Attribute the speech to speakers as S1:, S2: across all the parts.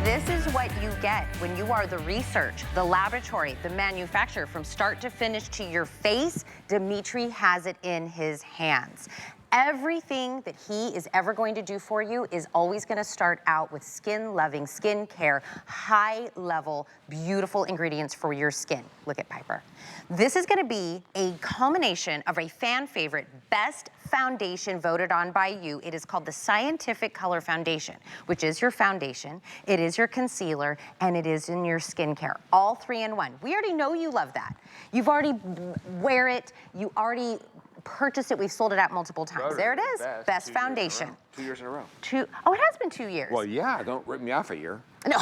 S1: This is what you get when you are the research, the laboratory, the manufacturer. From start to finish to your face, Dimitri has it in his hands. Everything that he is ever going to do for you is always going to start out with skin-loving, skin care, high-level, beautiful ingredients for your skin. Look at Piper. This is going to be a culmination of a fan favorite, best foundation voted on by you. It is called the Scientific Color Foundation, which is your foundation, it is your concealer, and it is in your skincare. All 3 in 1. We already know you love that. You've already wear it, you already purchased it, we've sold it out multiple times. There it is, best foundation.
S2: 2 years in a row.
S1: Oh, it has been 2 years.
S2: Well, yeah, don't rip me off a year.
S1: No.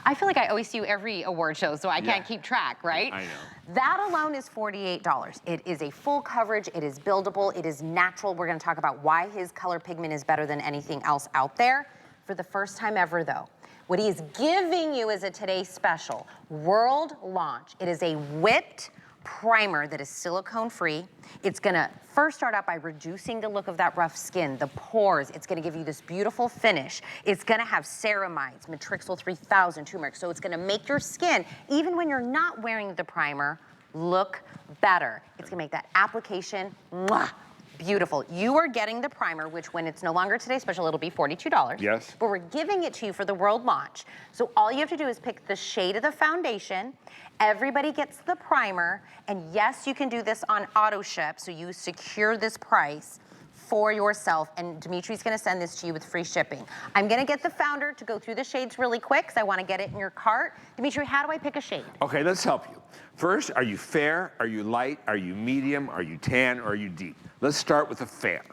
S1: I feel like I always see you every award show, so I can't keep track, right?
S2: I know.
S1: That alone is $48. It is a full coverage, it is buildable, it is natural. We're gonna talk about why his color pigment is better than anything else out there. For the first time ever though, what he is giving you is a Today Special world launch. It is a whipped primer that is silicone-free. It's gonna first start out by reducing the look of that rough skin, the pores. It's gonna give you this beautiful finish. It's gonna have ceramides, Matrixyl 3000, turmeric. So it's gonna make your skin, even when you're not wearing the primer, look better. It's gonna make that application, mwah, beautiful. You are getting the primer, which when it's no longer Today's Special, it'll be $42.
S2: Yes.
S1: But we're giving it to you for the world launch. So all you have to do is pick the shade of the foundation. Everybody gets the primer. And yes, you can do this on auto ship, so you secure this price for yourself, and Dimitri's gonna send this to you with free shipping. I'm gonna get the founder to go through the shades really quick, because I wanna get it in your cart. Dimitri, how do I pick a shade?
S2: Okay, let's help you. First, are you fair? Are you light? Are you medium? Are you tan? Or are you deep? Let's start with the fair.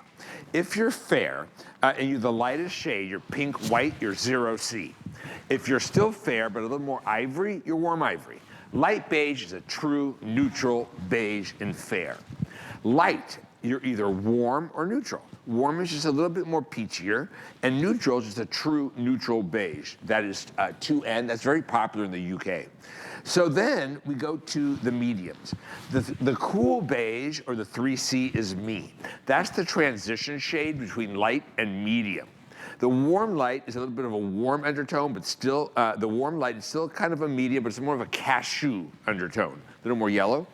S2: If you're fair, and you're the lightest shade, you're pink, white, you're 0C. If you're still fair, but a little more ivory, you're warm ivory. Light beige is a true neutral beige and fair. Light, you're either warm or neutral. Warm is just a little bit more peachier, and neutral is just a true neutral beige. That is 2N, that's very popular in the UK. So then we go to the mediums. The cool beige, or the 3C, is me. That's the transition shade between light and medium. The warm light is a little bit of a warm undertone, but still, the warm light is still kind of a medium, but it's more of a cashew undertone, a little more yellow.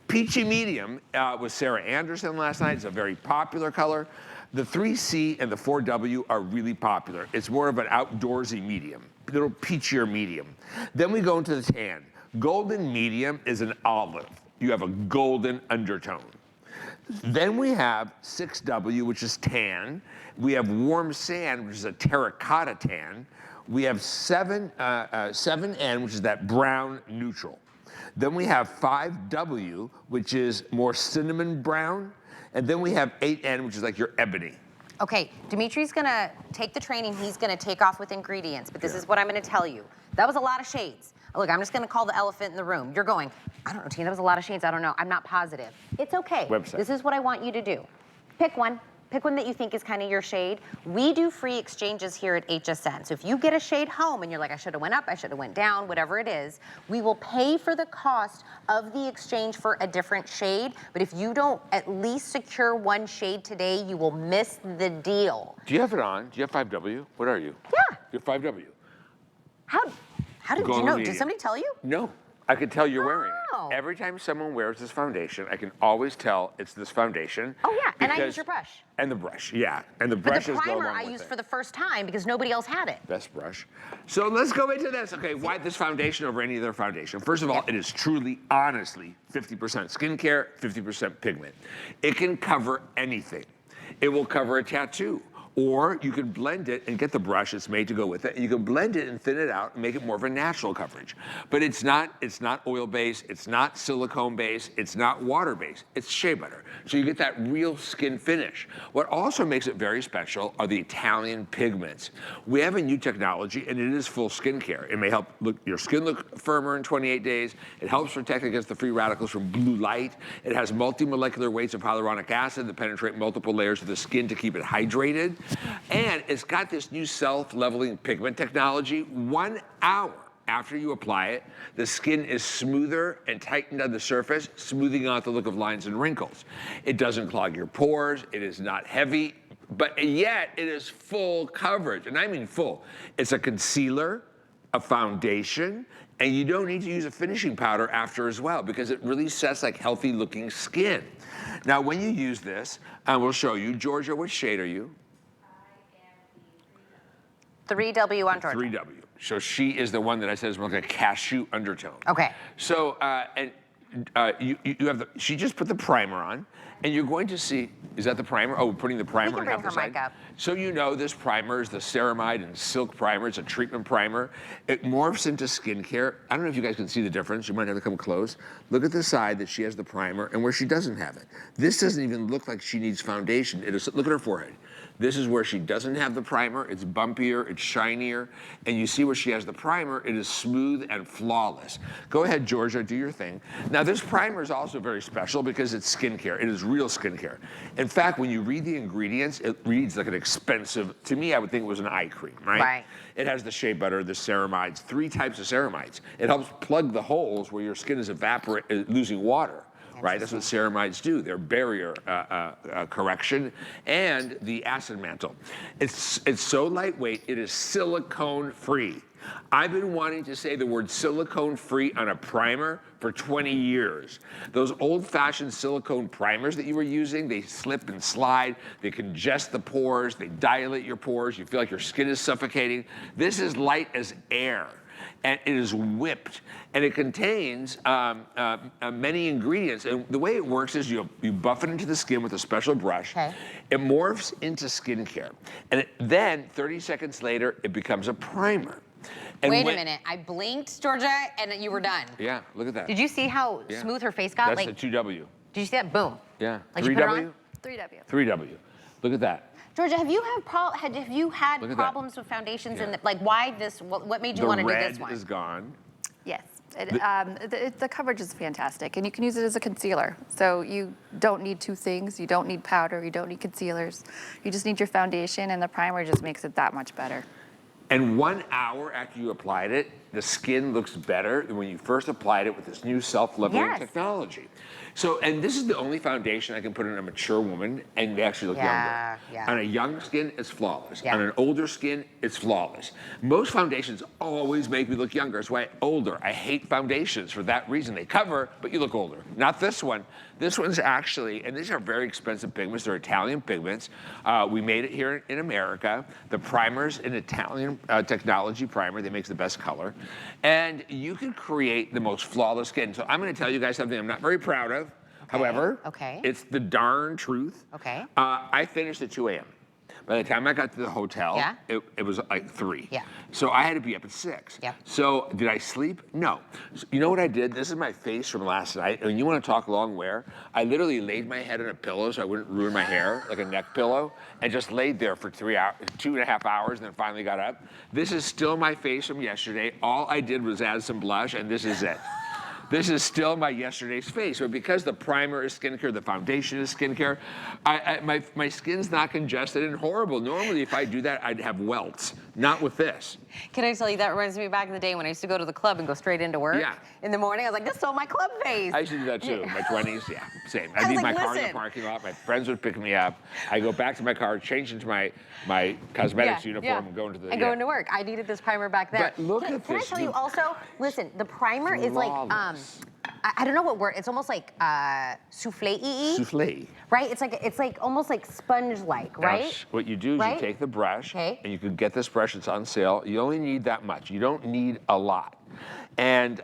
S2: Peachy medium was Sarah Anderson last night. It's a very popular color. The 3C and the 4W are really popular. It's more of an outdoorsy medium, a little peachier medium. Then we go into the tan. Golden medium is an olive. You have a golden undertone. Then we have 6W, which is tan. We have warm sand, which is a terracotta tan. We have 7N, which is that brown neutral. Then we have 5W, which is more cinnamon brown. And then we have 8N, which is like your ebony.
S1: Okay, Dimitri's gonna take the training, he's gonna take off with ingredients, but this is what I'm gonna tell you. That was a lot of shades. Look, I'm just gonna call the elephant in the room. You're going, I don't know, Tina, that was a lot of shades, I don't know, I'm not positive. It's okay.
S2: Website.
S1: This is what I want you to do. Pick one. Pick one that you think is kind of your shade. We do free exchanges here at HSN. So if you get a shade home and you're like, I should have went up, I should have went down, whatever it is, we will pay for the cost of the exchange for a different shade. But if you don't at least secure one shade today, you will miss the deal.
S2: Do you have it on? Do you have 5W? What are you?
S1: Yeah.
S2: You're 5W.
S1: How did you know? Did somebody tell you?
S2: No. I can tell you're wearing it.
S1: Oh.
S2: Every time someone wears this foundation, I can always tell it's this foundation.
S1: Oh yeah, and I use your brush.
S2: And the brush, yeah. And the brush is
S1: the primer I used for the first time because nobody else had it.
S2: Best brush. So let's go into this. Okay, why this foundation over any other foundation? First of all, it is truly, honestly, 50% skincare, 50% pigment. It can cover anything. It will cover a tattoo. Or you can blend it and get the brush it's made to go with it, and you can blend it and thin it out and make it more of a natural coverage. But it's not oil-based, it's not silicone-based, it's not water-based, it's shea butter. So you get that real skin finish. What also makes it very special are the Italian pigments. We have a new technology, and it is full skincare. It may help your skin look firmer in 28 days. It helps protect against the free radicals from blue light. It has multi-molecular weights of hyaluronic acid that penetrate multiple layers of the skin to keep it hydrated. And it's got this new self-leveling pigment technology. 1 hour after you apply it, the skin is smoother and tightened on the surface, smoothing out the look of lines and wrinkles. It doesn't clog your pores. It is not heavy. but yet it is full coverage, and I mean full. It's a concealer, a foundation, and you don't need to use a finishing powder after as well because it really sets like healthy looking skin. Now when you use this, we'll show you. Georgia, what shade are you?
S1: 3W on Georgia.
S2: 3W. So she is the one that I said is more like a cashew undertone.
S1: Okay.
S2: So, you have the, she just put the primer on, and you're going to see, is that the primer? Oh, we're putting the primer on half the side.
S1: Mic up.
S2: So you know this primer is the ceramide and silk primer. It's a treatment primer. It morphs into skincare. I don't know if you guys can see the difference. You might have to come close. Look at the side that she has the primer and where she doesn't have it. This doesn't even look like she needs foundation. It is, look at her forehead. This is where she doesn't have the primer. It's bumpier, it's shinier, and you see where she has the primer, it is smooth and flawless. Go ahead, Georgia, do your thing. Now this primer is also very special because it's skincare. It is real skincare. In fact, when you read the ingredients, it reads like an expensive, to me, I would think it was an eye cream, right?
S1: Right.
S2: It has the shea butter, the ceramides, 3 types of ceramides. It helps plug the holes where your skin is losing water. Right, that's what ceramides do. They're barrier correction and the acid mantle. It's so lightweight, it is silicone free. I've been wanting to say the word silicone free on a primer for 20 years. Those old-fashioned silicone primers that you were using, they slip and slide, they congest the pores, they dilate your pores, you feel like your skin is suffocating. This is light as air. And it is whipped, and it contains many ingredients. And the way it works is you buff it into the skin with a special brush.
S1: Okay.
S2: It morphs into skincare, and then 30 seconds later, it becomes a primer. And
S1: Wait a minute, I blinked, Georgia, and you were done.
S2: Yeah, look at that.
S1: Did you see how smooth her face got?
S2: That's the 2W.
S1: Did you see that? Boom.
S2: Yeah.
S1: Like you put it
S2: 3W?
S1: on?
S3: 3W.
S2: 3W. Look at that.
S1: Georgia, have you had
S2: Look at
S1: problems with foundations?
S2: Yeah.
S1: And like, why this? What made you want to do this one?
S2: The red is gone.
S3: Yes. The coverage is fantastic, and you can use it as a concealer. So you don't need 2 things. You don't need powder. You don't need concealers. You just need your foundation, and the primer just makes it that much better.
S2: And 1 hour after you applied it, the skin looks better than when you first applied it with this new self-leveling technology. So, and this is the only foundation I can put on a mature woman and they actually look younger.
S1: Yeah.
S2: On a young skin, it's flawless.
S1: Yeah.
S2: On an older skin, it's flawless. Most foundations always make me look younger. That's why older. I hate foundations for that reason. They cover, but you look older. Not this one. This one's actually, and these are very expensive pigments. They're Italian pigments. We made it here in America. The primer's an Italian technology primer that makes the best color. And you can create the most flawless skin. So I'm gonna tell you guys something I'm not very proud of. However, it's the darn truth. I finished at 2 a.m. By the time I got to the hotel, it was like 3. So I had to be up at 6. So did I sleep? No. So you know what I did? This is my face from last night. And you want to talk long wear? I literally laid my head on a pillow so I wouldn't ruin my hair, like a neck pillow, and just laid there for 2.5 hours, and then finally got up. This is still my face from yesterday. All I did was add some blush, and this is it. This is still my yesterday's face. So because the primer is skincare, the foundation is skincare, my skin's not congested and horrible. Normally, if I do that, I'd have welts. Not with this.
S1: Can I tell you, that reminds me back in the day when I used to go to the club and go straight into work. In the morning, I was like, this is all my club face.
S2: I used to do that too, in my 20s, same. I'd leave my car in the parking lot, my friends would pick me up. I go back to my car, change into my cosmetics uniform and go into the,
S1: go into work. I needed this primer back then.
S2: But look at
S1: Can I
S2: this.
S1: tell you also, listen, the primer is like, I don't know what word, it's almost like souffle-y.
S2: Souffle.
S1: Right? It's like almost like sponge-like, right?
S2: Now, what you do is you take the brush, and you can get this brush, it's on sale. You only need that much. You don't need a lot. And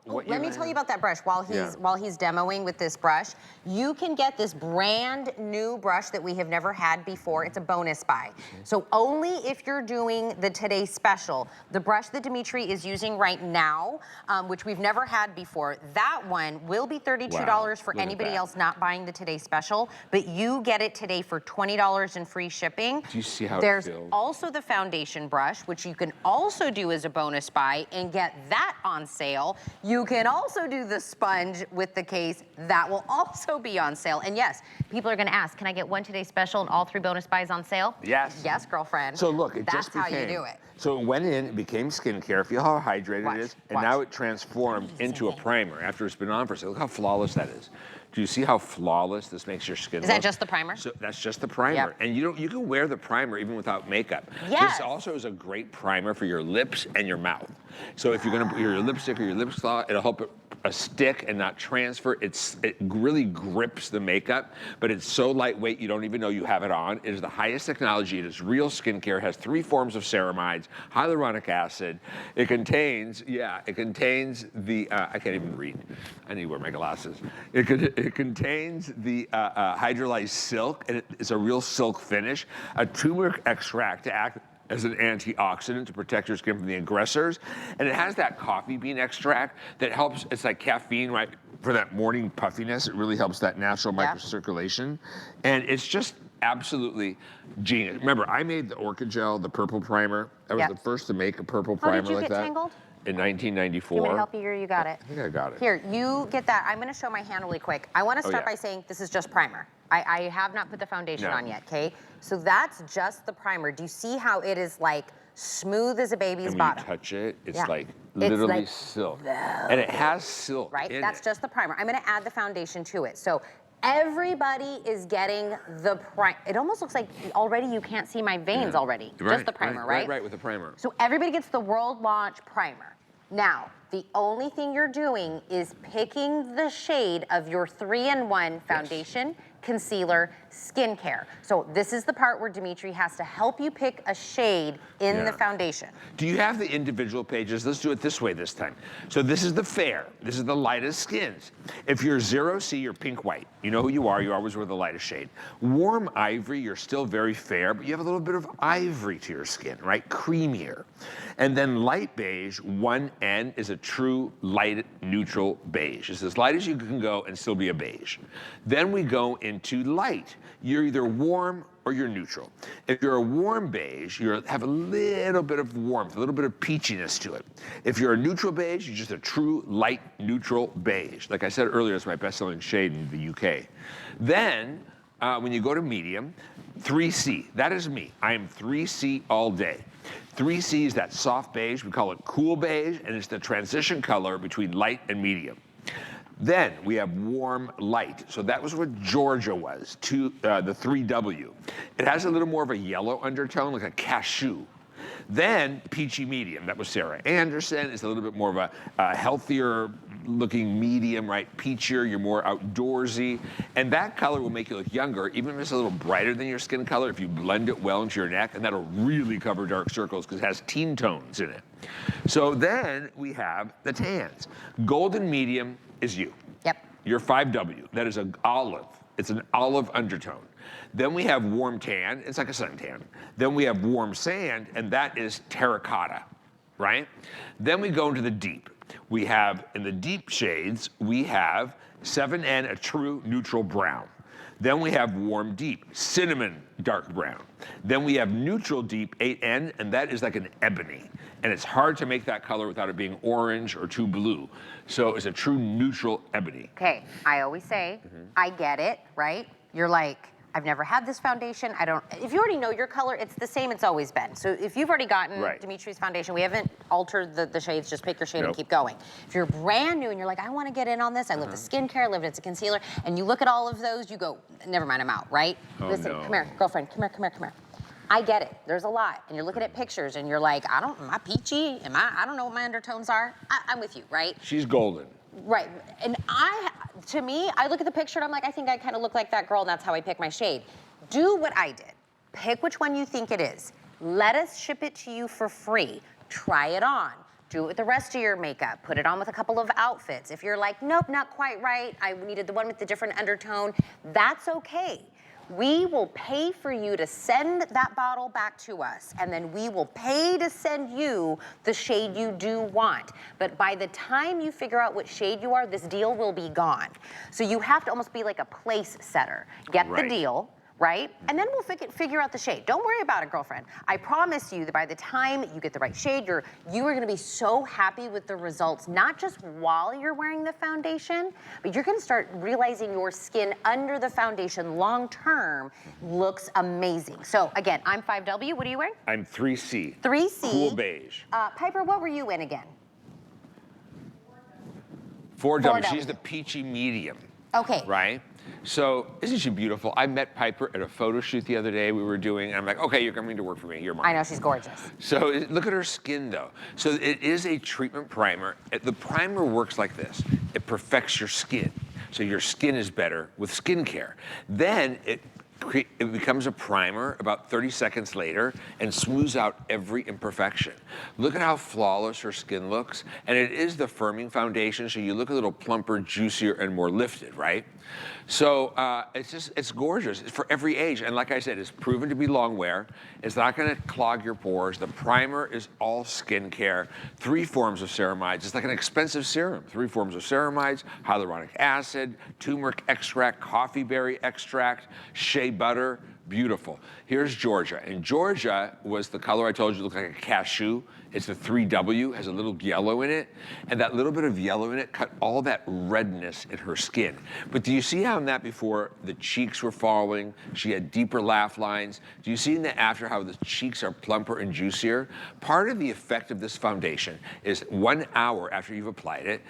S1: let me tell you about that brush while he's demoing with this brush. You can get this brand new brush that we have never had before. It's a bonus buy. So only if you're doing the Today Special, the brush that Dimitri is using right now, which we've never had before, that one will be $32 for anybody else not buying the Today Special, but you get it today for $20 in free shipping.
S2: Do you see how
S1: There's
S2: it feels?
S1: also the foundation brush, which you can also do as a bonus buy and get that on sale. You can also do the sponge with the case. That will also be on sale. And yes, people are gonna ask, can I get one Today Special and all 3 bonus buys on sale?
S2: Yes.
S1: Yes, girlfriend.
S2: So look, it
S1: That's
S2: just became.
S1: how you do it.
S2: So it went in, it became skincare. Feel how hydrated it is? And now it transformed into a primer after it's been on for a second. Look how flawless that is. Do you see how flawless this makes your skin
S1: Is
S2: look?
S1: that just the primer?
S2: So that's just the primer.
S1: Yep.
S2: And you can wear the primer even without makeup.
S1: Yes.
S2: This also is a great primer for your lips and your mouth. So if you're gonna put your lipstick or your lip gloss, it'll help it stick and not transfer. It really grips the makeup, but it's so lightweight you don't even know you have it on. It is the highest technology. It is real skincare. It has 3 forms of ceramides, hyaluronic acid. It contains the, I can't even read. I need to wear my glasses. It contains the hydrolyzed silk, and it's a real silk finish, a turmeric extract to act as an antioxidant to protect your skin from the aggressors. And it has that coffee bean extract that helps, it's like caffeine, right? For that morning puffiness, it really helps that natural microcirculation. And it's just absolutely genius. Remember, I made the Orchid Gel, the purple primer. I was the first to make a purple primer like that.
S1: How did you get tangled?
S2: In 1994.
S1: You want me to help you here? You got it.
S2: I think I got it.
S1: Here, you get that. I'm going to show my hand really quick. I want to start by saying this is just primer. I have not put the foundation on yet, okay? So that's just the primer. Do you see how it is like smooth as a baby's
S2: and
S1: bottom?
S2: When you touch it, it's like literally
S1: like
S2: silk. And it has silk in
S1: That's
S2: it.
S1: just the primer. I'm going to add the foundation to it. So everybody is getting the primer. It almost looks like already you can't see my veins already. Just the primer, right?
S2: Right, with the primer.
S1: So everybody gets the world launch primer. Now, the only thing you're doing is picking the shade of your 3-in-1 foundation, concealer, skincare. So this is the part where Dimitri has to help you pick a shade in the foundation.
S2: Do you have the individual pages? Let's do it this way this time. So this is the fair. This is the lightest skins. If you're 0C, you're pink white. You know who you are. You always wear the lightest shade. Warm ivory, you're still very fair, but you have a little bit of ivory to your skin, right? Creamier. And then light beige, 1N, is a true light neutral beige. It's as light as you can go and still be a beige. Then we go into light. You're either warm or you're neutral. If you're a warm beige, you have a little bit of warmth, a little bit of peachiness to it. If you're a neutral beige, you're just a true light neutral beige. Like I said earlier, it's my best-selling shade in the UK. Then, when you go to medium, 3C, that is me. I am 3C all day. 3C is that soft beige, we call it cool beige, and it's the transition color between light and medium. Then we have warm light. So that was what Georgia was, the 3W. It has a little more of a yellow undertone, like a cashew. Then peachy medium, that was Sarah Anderson. It's a little bit more of a healthier looking medium, right? Peachier, you're more outdoorsy. And that color will make you look younger, even if it's a little brighter than your skin color, if you blend it well into your neck, and that'll really cover dark circles because it has teen tones in it. So then we have the tans. Golden medium is you.
S1: Yep.
S2: You're 5W. That is an olive. It's an olive undertone. Then we have warm tan. It's like a suntan. Then we have warm sand, and that is terracotta, right? Then we go into the deep. We have, in the deep shades, we have 7N, a true neutral brown. Then we have warm deep, cinnamon dark brown. Then we have neutral deep, 8N, and that is like an ebony. And it's hard to make that color without it being orange or too blue. So it's a true neutral ebony.
S1: Okay, I always say, I get it, right? You're like, I've never had this foundation. If you already know your color, it's the same it's always been. So if you've already gotten Dimitri's foundation, we haven't altered the shades, just pick your shade and keep going. If you're brand new and you're like, I wanna get in on this, I love the skincare, I love it, it's a concealer, and you look at all of those, you go, never mind, I'm out, right? Listen, come here, girlfriend, come here. I get it, there's a lot, and you're looking at pictures and you're like, am I peachy? I don't know what my undertones are. I'm with you, right?
S2: She's golden.
S1: Right, and to me, I look at the picture and I'm like, I think I kind of look like that girl, and that's how I pick my shade. Do what I did. Pick which one you think it is. Let us ship it to you for free. Try it on. Do it with the rest of your makeup. Put it on with a couple of outfits. If you're like, nope, not quite right, I needed the one with the different undertone, that's okay. We will pay for you to send that bottle back to us, and then we will pay to send you the shade you do want. But by the time you figure out what shade you are, this deal will be gone. So you have to almost be like a place setter. Get the deal, right? And then we'll figure out the shade. Don't worry about it, girlfriend. I promise you that by the time you get the right shade, you are gonna be so happy with the results, not just while you're wearing the foundation, but you're gonna start realizing your skin under the foundation long-term looks amazing. So again, I'm 5W, what are you wearing?
S2: I'm 3C.
S1: 3C.
S2: Cool beige.
S1: Piper, what were you in again?
S2: 4W, she's the peachy medium.
S1: Okay.
S2: Right? So, isn't she beautiful? I met Piper at a photo shoot the other day we were doing, and I'm like, okay, you're coming to work for me, you're mine.
S1: I know, she's gorgeous.
S2: So look at her skin though. So it is a treatment primer. The primer works like this. It perfects your skin. So your skin is better with skincare. Then it becomes a primer about 30 seconds later and smooths out every imperfection. Look at how flawless her skin looks. And it is the firming foundation, so you look a little plumper, juicier, and more lifted, right? So it's gorgeous. It's for every age. And like I said, it's proven to be long wear. It's not gonna clog your pores. The primer is all skincare, 3 forms of ceramides. It's like an expensive serum. 3 forms of ceramides, hyaluronic acid, turmeric extract, coffee berry extract, shea butter. Beautiful. Here's Georgia. And Georgia was the color I told you looked like a cashew. It's the 3W, has a little yellow in it. And that little bit of yellow in it cut all that redness in her skin. But do you see how in that before the cheeks were falling? She had deeper laugh lines. Do you see in the after how the cheeks are plumper and juicier? Part of the effect of this foundation is 1 hour after you've applied it,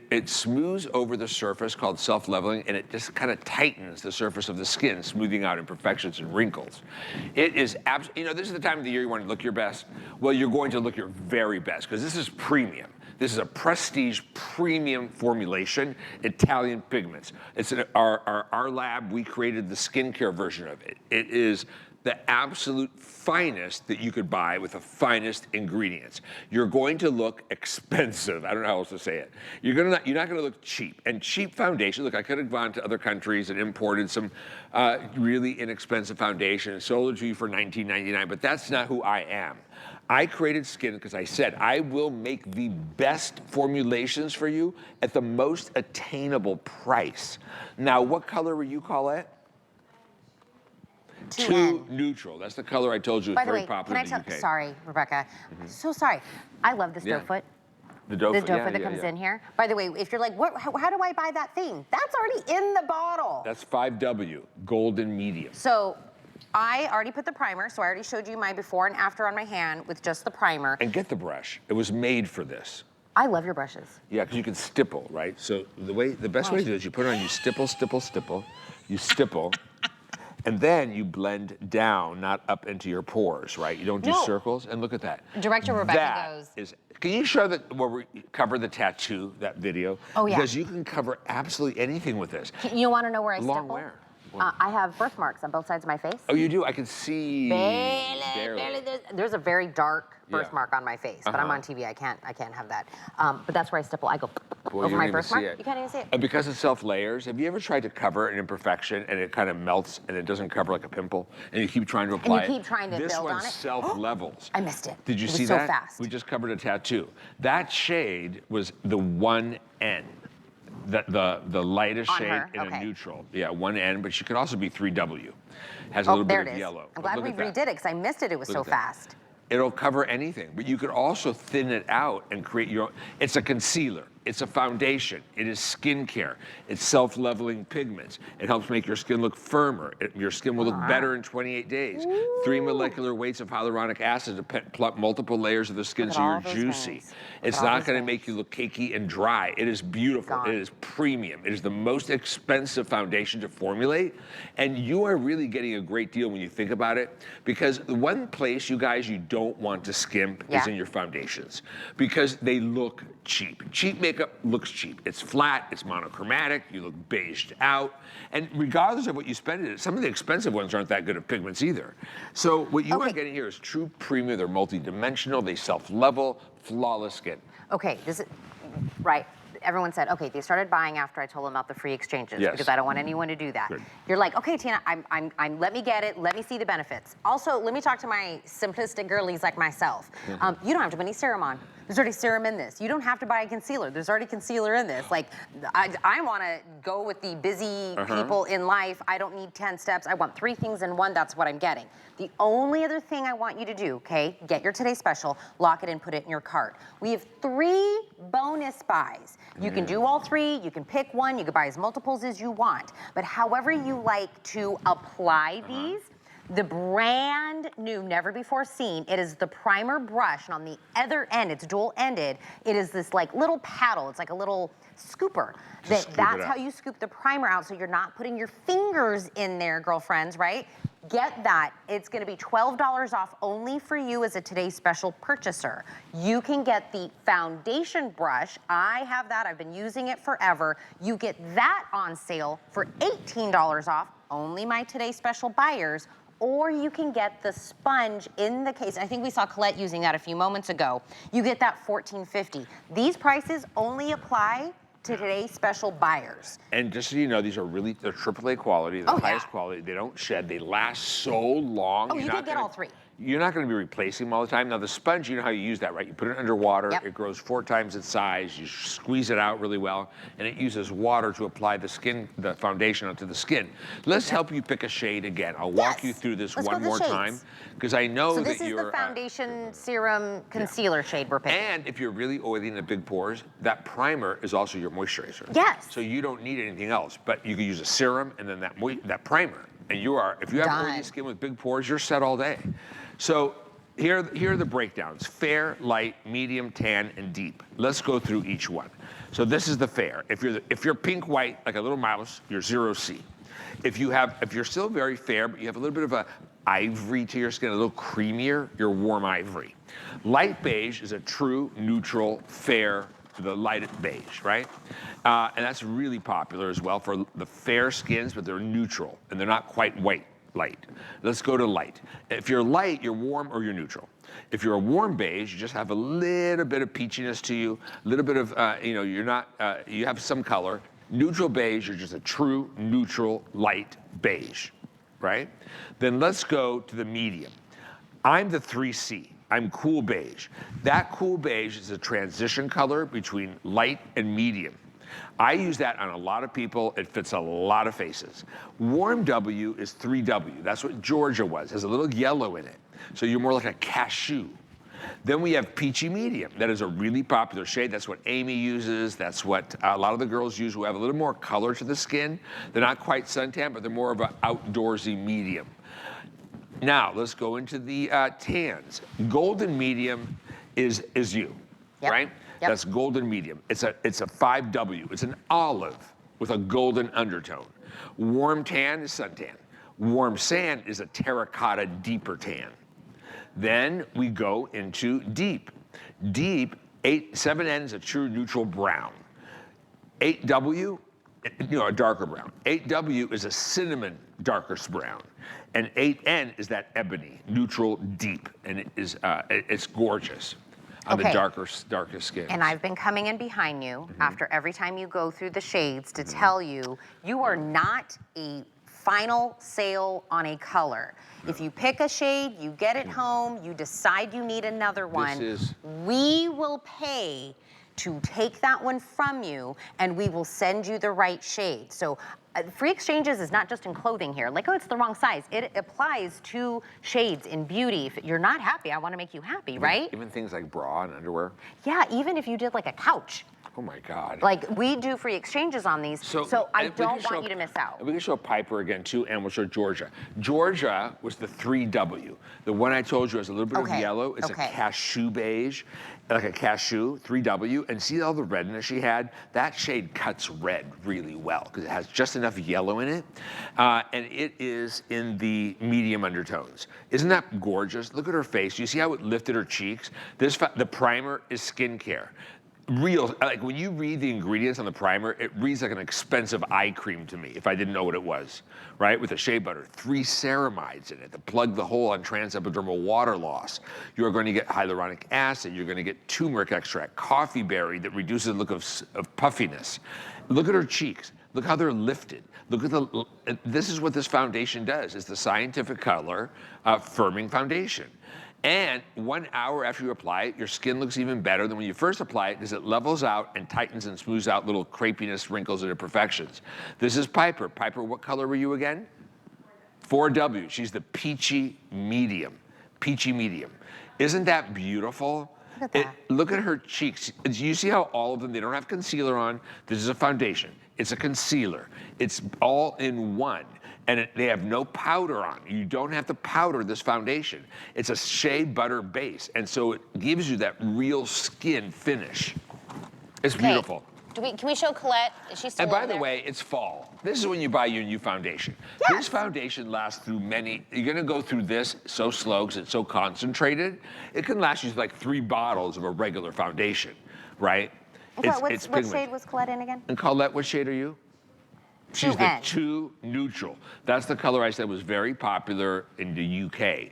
S2: it smooths over the surface called self-leveling, and it just kind of tightens the surface of the skin, smoothing out imperfections and wrinkles. It is absolutely, this is the time of the year you want to look your best. Well, you're going to look your very best because this is premium. This is a prestige premium formulation, Italian pigments. It's our lab, we created the skincare version of it. It is the absolute finest that you could buy with the finest ingredients. You're going to look expensive. I don't know how else to say it. You're not gonna look cheap. And cheap foundation, look, I could have gone to other countries and imported some really inexpensive foundation and sold it to you for $19.99, but that's not who I am. I created Skinn because I said I will make the best formulations for you at the most attainable price. Now, what color will you call it? 2 neutral. That's the color I told you is very popular in the UK.
S1: Sorry, Rebecca. So sorry. I love this doe foot.
S2: The doe foot
S1: that comes in here. By the way, if you're like, how do I buy that thing? That's already in the bottle.
S2: That's 5W, golden medium.
S1: So I already put the primer, so I already showed you my before and after on my hand with just the primer.
S2: And get the brush. It was made for this.
S1: I love your brushes.
S2: Yeah, because you can stipple, right? So the best way to do it is you put it on, you stipple, stipple, stipple. You stipple. And then you blend down, not up into your pores, right? You don't do circles. And look at that.
S1: Director Rebecca goes.
S2: Can you show that where we cover the tattoo, that video?
S1: Oh, yeah.
S2: Because you can cover absolutely anything with this.
S1: You want to know where I stipple?
S2: Long wear.
S1: I have birthmarks on both sides of my face.
S2: Oh, you do? I can see.
S1: Barely. There's a very dark birthmark on my face, but I'm on TV. I can't have that. But that's where I stipple. I go over my birthmark. You can't even see it.
S2: And because it self-layers, have you ever tried to cover an imperfection and it kind of melts and it doesn't cover like a pimple, and you keep trying to apply it?
S1: And you keep trying to build on it.
S2: This one self-levels.
S1: I missed it.
S2: Did you see
S1: that?
S2: It was so fast. We just covered a tattoo. That shade was the 1N. The lightest shade in a neutral. Yeah, 1N, but she could also be 3W. Has a little bit of yellow.
S1: I'm glad we redid it because I missed it. It was so fast.
S2: It'll cover anything, but you could also thin it out and create your own. It's a concealer. It's a foundation. It is skincare. It's self-leveling pigments. It helps make your skin look firmer. Your skin will look better in 28 days. 3 molecular weights of hyaluronic acid to plump multiple layers of the skin so you're juicy. It's not going to make you look cakey and dry. It is beautiful. It is premium. It is the most expensive foundation to formulate, and you are really getting a great deal when you think about it, because the one place, you guys, you don't want to skimp is in your foundations, because they look cheap. Cheap makeup looks cheap. It's flat, it's monochromatic, you look beiged out, and regardless of what you spend it, some of the expensive ones aren't that good at pigments either. So what you are getting here is true premium. They're multidimensional, they self-level, flawless skin.
S1: Okay, this is, right. Everyone said, okay, they started buying after I told them about the free exchanges because I don't want anyone to do that.
S2: Good.
S1: You're like, okay, Tina, let me get it. Let me see the benefits. Also, let me talk to my simplistic girlies like myself. You don't have to put any serum on. There's already serum in this. You don't have to buy a concealer. There's already concealer in this. Like, I want to go with the busy people in life. I don't need 10 steps. I want 3 things in one. That's what I'm getting. The only other thing I want you to do, okay, get your Today Special, lock it in, put it in your cart. We have 3 bonus buys. You can do all 3, you can pick one, you can buy as multiples as you want. But however you like to apply these, The brand new, never before seen, it is the primer brush, and on the other end, it's dual-ended, it is this like little paddle, it's like a little scooper. That's how you scoop the primer out, so you're not putting your fingers in there, girlfriends, right? Get that. It's gonna be $12 off only for you as a Today's Special purchaser. You can get the foundation brush. I have that, I've been using it forever. You get that on sale for $18 off, only my Today's Special buyers. Or you can get the sponge in the case. I think we saw Colette using that a few moments ago. You get that $14.50. These prices only apply to Today's Special buyers.
S2: And just so you know, they're AAA quality, the highest quality. They don't shed, they last so long.
S1: Oh, you can get all three.
S2: You're not going to be replacing them all the time. Now the sponge, you know how you use that, right? You put it under water, it grows 4 times its size, you squeeze it out really well, and it uses water to apply the foundation onto the skin. Let's help you pick a shade again. I'll walk you through this one more time, because I know that you're—
S1: So this is the foundation serum concealer shade we're picking.
S2: And if you're really oily in the big pores, that primer is also your moisturizer.
S1: Yes.
S2: So you don't need anything else, but you can use a serum and then that primer. And if you have oily skin with big pores, you're set all day. So here are the breakdowns: fair, light, medium, tan, and deep. Let's go through each one. So this is the fair. If you're pink white like a little mouse, you're 0C. If you're still very fair, but you have a little bit of a ivory to your skin, a little creamier, you're warm ivory. Light beige is a true neutral fair, the light beige, right? And that's really popular as well for the fair skins, but they're neutral and they're not quite white. Light. Let's go to light. If you're light, you're warm or you're neutral. If you're a warm beige, you just have a little bit of peachiness to you, a little bit of, you're not, you have some color. Neutral beige, you're just a true neutral light beige, right? Then let's go to the medium. I'm the 3C. I'm cool beige. That cool beige is a transition color between light and medium. I use that on a lot of people. It fits a lot of faces. Warm W is 3W. That's what Georgia was. Has a little yellow in it. So you're more like a cashew. Then we have peachy medium. That is a really popular shade. That's what Amy uses. That's what a lot of the girls use who have a little more color to the skin. They're not quite suntan, but they're more of an outdoorsy medium. Now, let's go into the tans. Golden medium is you, right? Yep. That's golden medium. It's a 5W. It's an olive with a golden undertone. Warm tan is suntan. Warm sand is a terracotta deeper tan. Then we go into deep. Deep, 7N is a true neutral brown. 8W, a darker brown. 8W is a cinnamon darkest brown. And 8N is that ebony, neutral deep. And it's gorgeous on the darkest skin.
S1: And I've been coming in behind you after every time you go through the shades to tell you, you are not a final sale on a color. If you pick a shade, you get it home, you decide you need another one, we will pay to take that one from you and we will send you the right shade. So free exchanges is not just in clothing here. Like, oh, it's the wrong size. It applies to shades in beauty. If you're not happy, I want to make you happy, right?
S2: Even things like bra and underwear?
S1: Yeah, even if you did like a couch.
S2: Oh my God.
S1: Like, we do free exchanges on these, so I don't want you to miss out.
S2: We can show Piper again too, and we'll show Georgia. Georgia was the 3W. The one I told you has a little bit of yellow. It's a cashew beige, like a cashew, 3W. And see all the redness she had? That shade cuts red really well because it has just enough yellow in it. And it is in the medium undertones. Isn't that gorgeous? Look at her face. You see how it lifted her cheeks? The primer is skincare. Real, like when you read the ingredients on the primer, it reads like an expensive eye cream to me if I didn't know what it was, right? With the shea butter, 3 ceramides in it to plug the hole on transepidermal water loss. You're going to get hyaluronic acid, you're going to get turmeric extract, coffee berry that reduces the look of puffiness. Look at her cheeks. Look how they're lifted. Look at this is what this foundation does. It's the scientific color firming foundation. And 1 hour after you apply it, your skin looks even better than when you first apply it because it levels out and tightens and smooths out little crepiness, wrinkles, and imperfections. This is Piper. Piper, what color were you again? 4W. She's the peachy medium. Peachy medium. Isn't that beautiful?
S1: Look at that.
S2: Look at her cheeks. You see how all of them, they don't have concealer on. This is a foundation. It's a concealer. It's all in one. And they have no powder on. You don't have to powder this foundation. It's a shea butter base, and so it gives you that real skin finish. It's beautiful.
S1: Can we show Colette? Is she still
S2: And by
S1: over
S2: the
S1: there?
S2: way, it's fall. This is when you buy your new foundation.
S1: Yes.
S2: This foundation lasts through you're gonna go through this so slow because it's so concentrated. It can last you like 3 bottles of a regular foundation, right?
S1: What shade was Colette in again?
S2: And Colette, what shade are you? She's the
S1: 2N.
S2: 2 neutral. That's the color I said was very popular in the UK.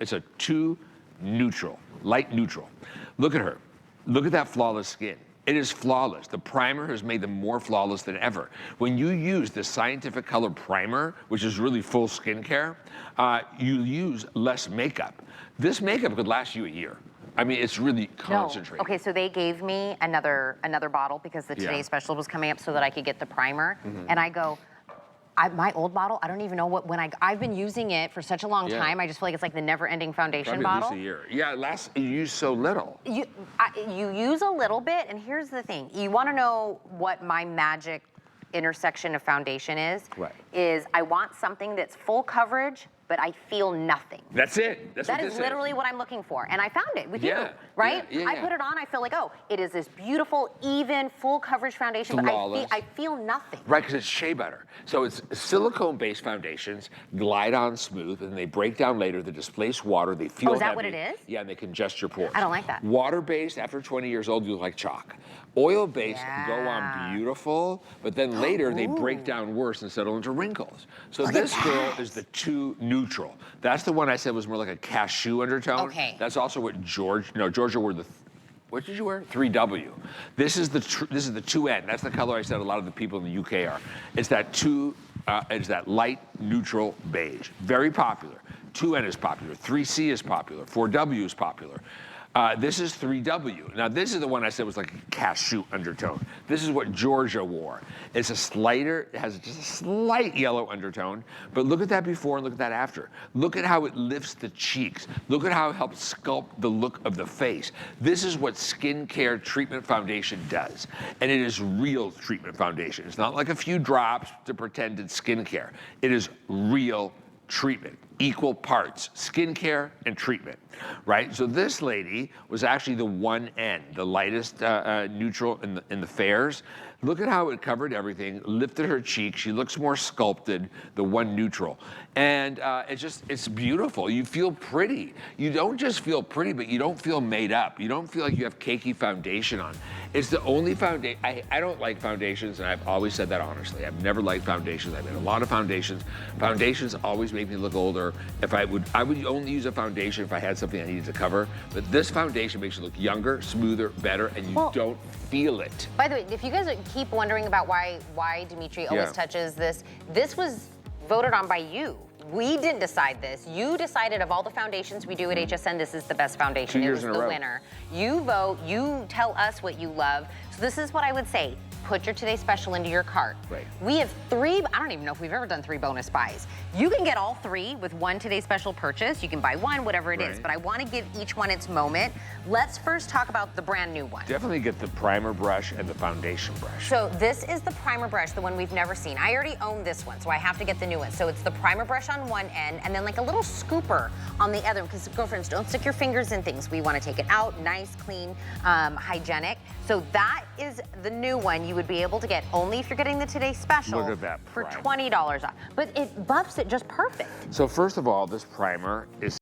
S2: It's a 2 neutral, light neutral. Look at her. Look at that flawless skin. It is flawless. The primer has made them more flawless than ever. When you use the Scientific Color Primer, which is really full skincare, you use less makeup. This makeup could last you a year. I mean, it's really concentrated.
S1: No. Okay, so they gave me another bottle because the Today Special was coming up so that I could get the primer. And I go, my old bottle, I don't even know I've been using it for such a long time. I just feel like it's like the never-ending foundation
S2: Probably
S1: bottle.
S2: at least a year. Yeah, you use so little.
S1: You use a little bit, and here's the thing. You want to know what my magic intersection of foundation is?
S2: Right.
S1: Is I want something that's full coverage, but I feel nothing.
S2: That's it. That
S1: is literally what I'm looking for, and I found it with you, right?
S2: Yeah,
S1: I put it on, I feel like, oh, it is this beautiful, even, full coverage foundation,
S2: Flawless.
S1: but I feel nothing.
S2: Right, because it's shea butter. So it's silicone-based foundations, glide on smooth, and they break down later. They displace water. They feel
S1: Oh, is that
S2: heavy.
S1: what it is?
S2: Yeah, and they congest your pores.
S1: I don't like that.
S2: Water-based, after 20 years old, you look like chalk. Oil-based go on beautiful, but then later they break down worse and settle into wrinkles. So this girl is the 2 neutral. That's the one I said was more like a cashew undertone.
S1: Okay.
S2: That's also what Georgia wore what did you wear? 3W. This is the 2N. That's the color I said a lot of the people in the UK are. It's that light neutral beige. Very popular. 2N is popular. 3C is popular. 4W is popular. This is 3W. Now, this is the one I said was like a cashew undertone. This is what Georgia wore. It has just a slight yellow undertone, but look at that before and look at that after. Look at how it lifts the cheeks. Look at how it helps sculpt the look of the face. This is what skincare treatment foundation does, and it is real treatment foundation. It's not like a few drops to pretend it's skincare. It is real treatment, equal parts, skincare and treatment, right? So this lady was actually the 1N, the lightest neutral in the fairs. Look at how it covered everything, lifted her cheek. She looks more sculpted, the 1 neutral. And it's beautiful. You feel pretty. You don't just feel pretty, but you don't feel made up. You don't feel like you have cakey foundation on. It's the only foundation. I don't like foundations, and I've always said that honestly. I've never liked foundations. I've had a lot of foundations. Foundations always make me look older. I would only use a foundation if I had something I needed to cover. But this foundation makes you look younger, smoother, better, and you don't feel it.
S1: By the way, if you guys keep wondering about why Dimitri always touches this was voted on by you. We didn't decide this. You decided of all the foundations we do at HSN, this is the best foundation.
S2: 2 years in a row.
S1: It was the winner. You vote, you tell us what you love. So this is what I would say. Put your Today Special into your cart.
S2: Right.
S1: We have 3, I don't even know if we've ever done 3 bonus buys. You can get all 3 with 1 Today Special purchase. You can buy 1, whatever it is, but I want to give each one its moment. Let's first talk about the brand new one.
S2: Definitely get the primer brush and the foundation brush.
S1: So this is the primer brush, the one we've never seen. I already own this one, so I have to get the new one. So it's the primer brush on one end, and then like a little scooper on the other, because girlfriends, don't stick your fingers in things. We want to take it out, nice, clean, hygienic. So that is the new one you would be able to get only if you're getting the Today Special.
S2: Look at that
S1: for
S2: primer.
S1: $20 off. But it buffs it just perfect.
S2: So first of all, this primer is